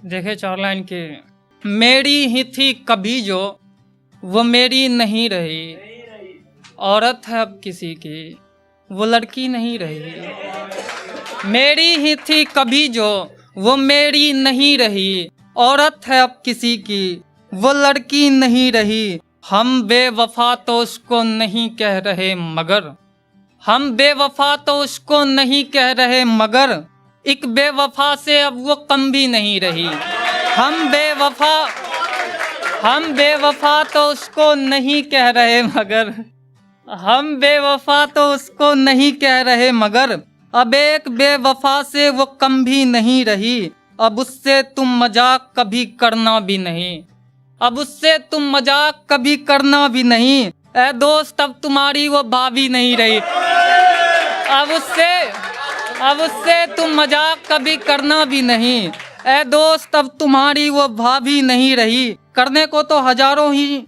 देखे 4 लाइन के। मेरी ही थी कभी जो वो मेरी नहीं रही, औरत है अब किसी की वो लड़की नहीं रही। मेरी ही थी कभी जो वो मेरी नहीं रही, औरत है अब किसी की वो लड़की नहीं रही। हम बेवफा तो उसको नहीं कह रहे मगर, हम बेवफा तो उसको नहीं कह रहे मगर, एक बेवफा से अब वो कम भी नहीं रही। हम बेवफा तो उसको नहीं कह रहे मगर, हम बेवफा तो उसको नहीं कह रहे मगर, अब एक बेवफा से वो कम भी नहीं रही। अब उससे तुम मजाक कभी करना भी नहीं, अब उससे तुम मजाक कभी करना भी नहीं। ए दोस्त अब तुम्हारी वो भाभी नहीं रही, अब उससे तुम मजाक कभी करना भी नहीं। ए दोस्त अब तुम्हारी वो भाभी नहीं रही। करने को तो हजारों ही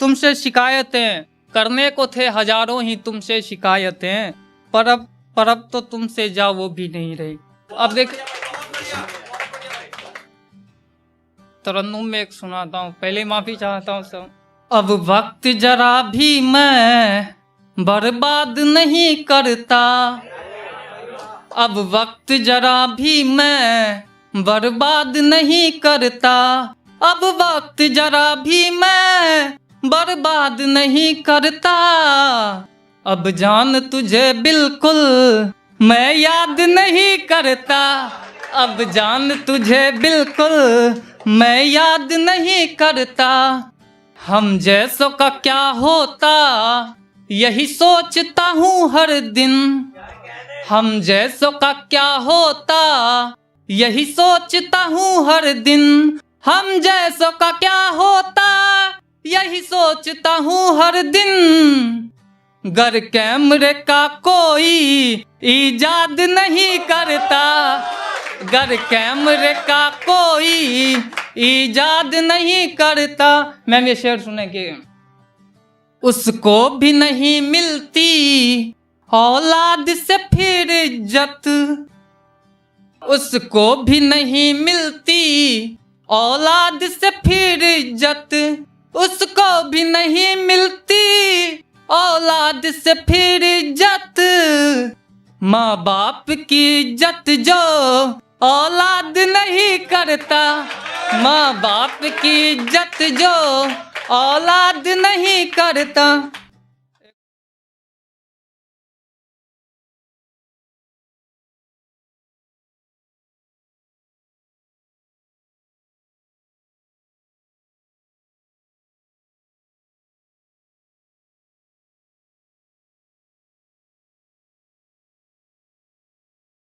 तुमसे शिकायतें, करने को थे हजारों ही तुमसे शिकायतें, पर अब तो तुमसे जा वो भी नहीं रही। अब देख तरन्नुम में एक सुनाता हूँ, पहले माफी चाहता हूँ सब। अब वक्त जरा भी मैं बर्बाद नहीं करता, अब वक्त जरा भी मैं बर्बाद नहीं करता, अब वक्त जरा भी मैं बर्बाद नहीं करता। अब जान तुझे बिल्कुल मैं याद नहीं करता, अब जान तुझे बिल्कुल मैं याद नहीं करता। हम जैसों का क्या होता यही सोचता हूँ हर दिन, हम जैसों का क्या होता यही सोचता हूँ हर दिन, हम जैसों का क्या होता यही सोचता हूँ हर दिन। गर कैमरे का कोई इजाद नहीं करता, गर कैमरे का कोई इजाद नहीं करता। मैम ये शेर सुने के। उसको भी नहीं मिलती औलाद से फिर इज्जत, उसको भी नहीं मिलती औलाद से फिर इज्जत, उसको भी नहीं मिलती औलाद से फिर इज्जत। माँ बाप की इज्जत जो औलाद नहीं करता, माँ बाप की इज्जत जो औलाद नहीं करता।